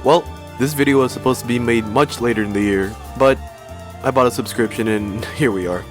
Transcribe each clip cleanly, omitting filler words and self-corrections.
Well, this video was supposed to be made much later in the year, but I bought a subscription and here we are.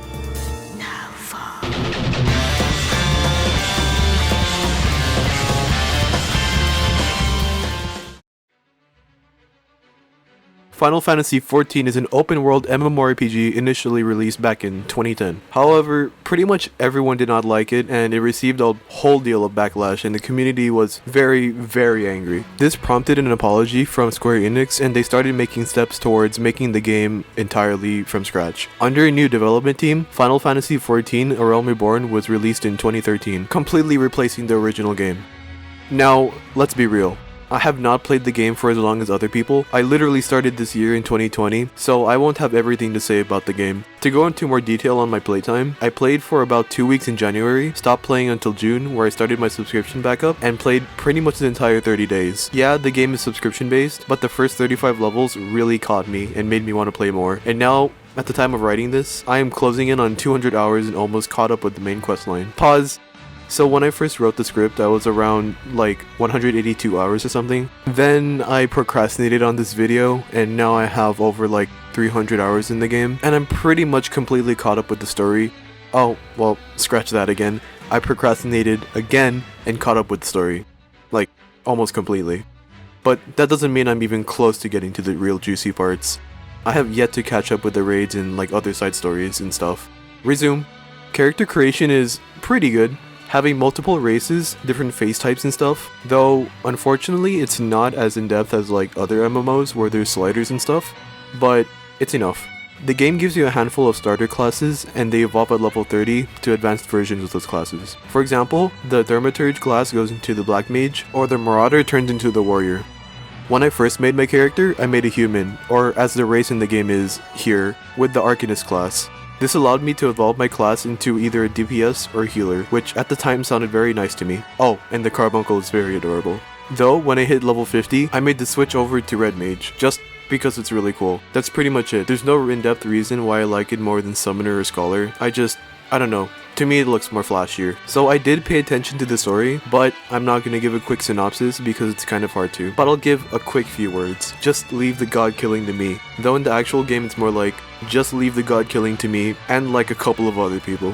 Final Fantasy XIV is an open-world MMORPG initially released back in 2010. However, pretty much everyone did not like it, and it received a whole deal of backlash, and the community was very, very angry. This prompted an apology from Square Enix, and they started making steps towards making the game entirely from scratch. Under a new development team, Final Fantasy XIV: A Realm Reborn was released in 2013, completely replacing the original game. Now, let's be real. I have not played the game for as long as other people. I literally started this year in 2020, so I won't have everything to say about the game. To go into more detail on my playtime, I played for about 2 weeks in January, stopped playing until June where I started my subscription back up, and played pretty much the entire 30 days. Yeah, the game is subscription based, but the first 35 levels really caught me and made me want to play more. And now, at the time of writing this, I am closing in on 200 hours and almost caught up with the main questline. Pause. So when I first wrote the script, I was around like 182 hours or something. Then I procrastinated on this video, and now I have over like 300 hours in the game, and I'm pretty much completely caught up with the story. Oh, well, scratch that again. I procrastinated again and caught up with the story. Like, almost completely. But that doesn't mean I'm even close to getting to the real juicy parts. I have yet to catch up with the raids and like other side stories and stuff. Resume. Character creation is pretty good. Having multiple races, different face types and stuff, though unfortunately it's not as in-depth as like other MMOs where there's sliders and stuff, but it's enough. The game gives you a handful of starter classes and they evolve at level 30 to advanced versions of those classes. For example, the Thaumaturge class goes into the Black Mage, or the Marauder turns into the Warrior. When I first made my character, I made a human, or as the race in the game is here, with the Arcanist class. This allowed me to evolve my class into either a DPS or healer, which at the time sounded very nice to me. Oh, and the carbuncle is very adorable. Though, when I hit level 50, I made the switch over to Red Mage, just because it's really cool. That's pretty much it. There's no in-depth reason why I like it more than Summoner or Scholar. I don't know. To me, it looks more flashier. So I did pay attention to the story, but I'm not gonna give a quick synopsis because it's kind of hard to. But I'll give a quick few words. Just leave the god killing to me. Though in the actual game it's more like, just leave the god killing to me and like a couple of other people.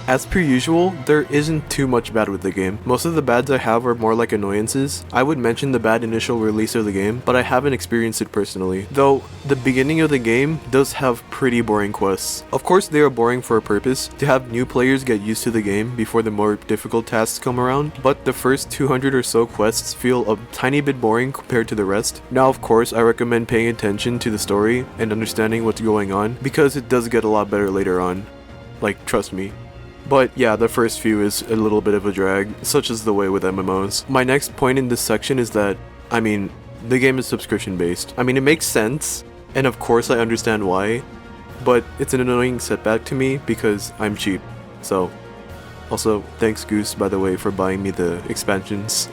As per usual, there isn't too much bad with the game. Most of the bads I have are more like annoyances. I would mention the bad initial release of the game, but I haven't experienced it personally. Though, the beginning of the game does have pretty boring quests. Of course they are boring for a purpose, to have new players get used to the game before the more difficult tasks come around, but the first 200 or so quests feel a tiny bit boring compared to the rest. Now of course I recommend paying attention to the story and understanding what's going on, because it does get a lot better later on. Like, trust me. But yeah, the first few is a little bit of a drag, such is the way with MMOs. My next point in this section is that, the game is subscription based. It makes sense, and of course I understand why, but it's an annoying setback to me because I'm cheap. So, also, thanks Goose, by the way, for buying me the expansions.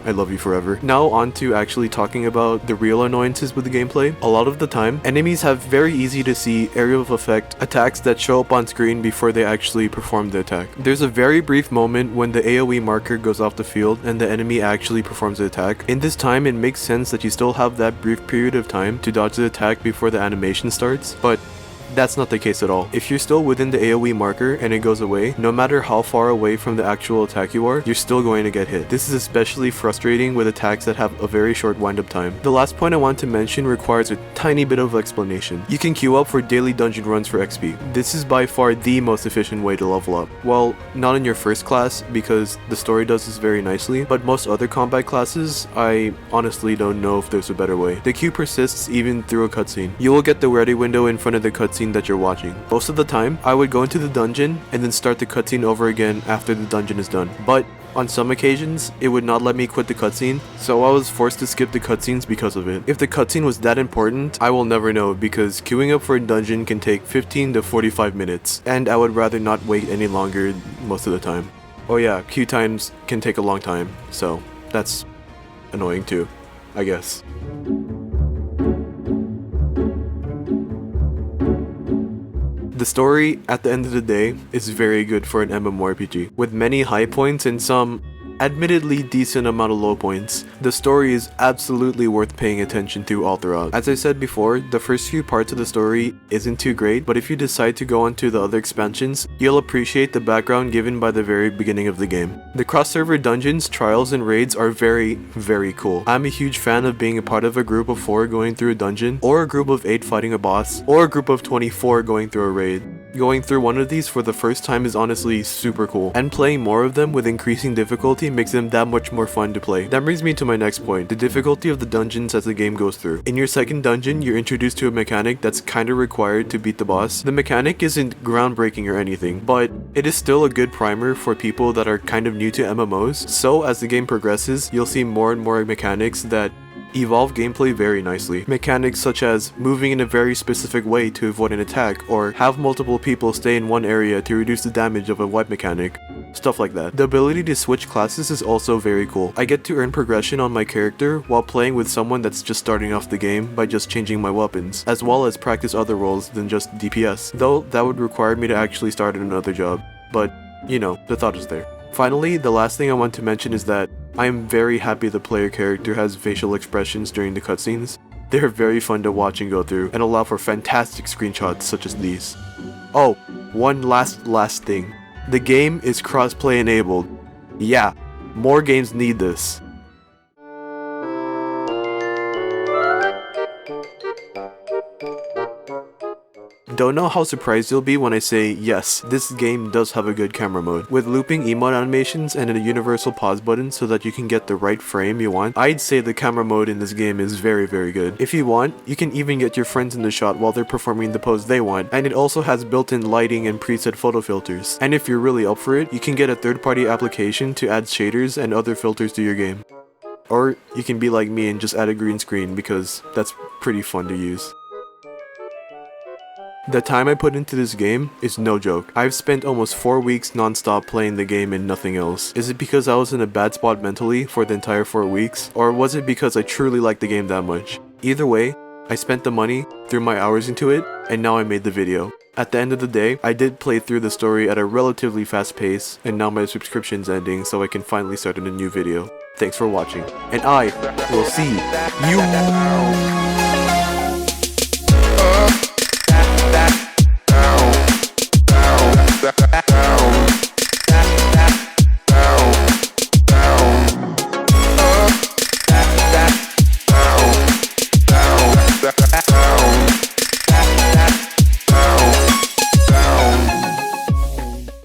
I love you forever. Now on to actually talking about the real annoyances with the gameplay. A lot of the time, enemies have very easy to see area of effect attacks that show up on screen before they actually perform the attack. There's a very brief moment when the AoE marker goes off the field and the enemy actually performs the attack. In this time, it makes sense that you still have that brief period of time to dodge the attack before the animation starts, but that's not the case at all. If you're still within the AoE marker and it goes away, no matter how far away from the actual attack you are, you're still going to get hit. This is especially frustrating with attacks that have a very short wind-up time. The last point I want to mention requires a tiny bit of explanation. You can queue up for daily dungeon runs for XP. This is by far the most efficient way to level up. Well, not in your first class because the story does this very nicely, but most other combat classes, I honestly don't know if there's a better way. The queue persists even through a cutscene. You will get the ready window in front of the cutscene that you're watching. Most of the time, I would go into the dungeon and then start the cutscene over again after the dungeon is done. But on some occasions, it would not let me quit the cutscene, so I was forced to skip the cutscenes because of it. If the cutscene was that important, I will never know because queuing up for a dungeon can take 15 to 45 minutes, and I would rather not wait any longer most of the time. Oh yeah, queue times can take a long time, so that's annoying too, I guess. The story, at the end of the day, is very good for an MMORPG, with many high points and some admittedly decent amount of low points. The story is absolutely worth paying attention to all throughout. As I said before, the first few parts of the story isn't too great, but if you decide to go on to the other expansions, you'll appreciate the background given by the very beginning of the game. The cross-server dungeons, trials, and raids are very, very cool. I'm a huge fan of being a part of a group of 4 going through a dungeon, or a group of 8 fighting a boss, or a group of 24 going through a raid. Going through one of these for the first time is honestly super cool, and playing more of them with increasing difficulty makes them that much more fun to play. That brings me to my next point, the difficulty of the dungeons as the game goes through. In your second dungeon, you're introduced to a mechanic that's kinda required to beat the boss. The mechanic isn't groundbreaking or anything, but it is still a good primer for people that are kind of new to MMOs, so as the game progresses, you'll see more and more mechanics that evolve gameplay very nicely. Mechanics such as moving in a very specific way to avoid an attack, or have multiple people stay in one area to reduce the damage of a wipe mechanic. Stuff like that. The ability to switch classes is also very cool. I get to earn progression on my character while playing with someone that's just starting off the game by just changing my weapons, as well as practice other roles than just DPS, though that would require me to actually start another job. But, you know, the thought is there. Finally, the last thing I want to mention is that I am very happy the player character has facial expressions during the cutscenes. They are very fun to watch and go through, and allow for fantastic screenshots such as these. Oh, one last thing. The game is crossplay enabled. Yeah, more games need this. Don't know how surprised you'll be when I say yes, this game does have a good camera mode. With looping emote animations and a universal pause button so that you can get the right frame you want, I'd say the camera mode in this game is very, very good. If you want, you can even get your friends in the shot while they're performing the pose they want, and it also has built-in lighting and preset photo filters. And if you're really up for it, you can get a third-party application to add shaders and other filters to your game. Or you can be like me and just add a green screen because that's pretty fun to use. The time I put into this game is no joke. I've spent almost 4 weeks non-stop playing the game and nothing else. Is it because I was in a bad spot mentally for the entire 4 weeks? Or was it because I truly liked the game that much? Either way, I spent the money, threw my hours into it, and now I made the video. At the end of the day, I did play through the story at a relatively fast pace, and now my subscription's ending so I can finally start on a new video. Thanks for watching, and I will see you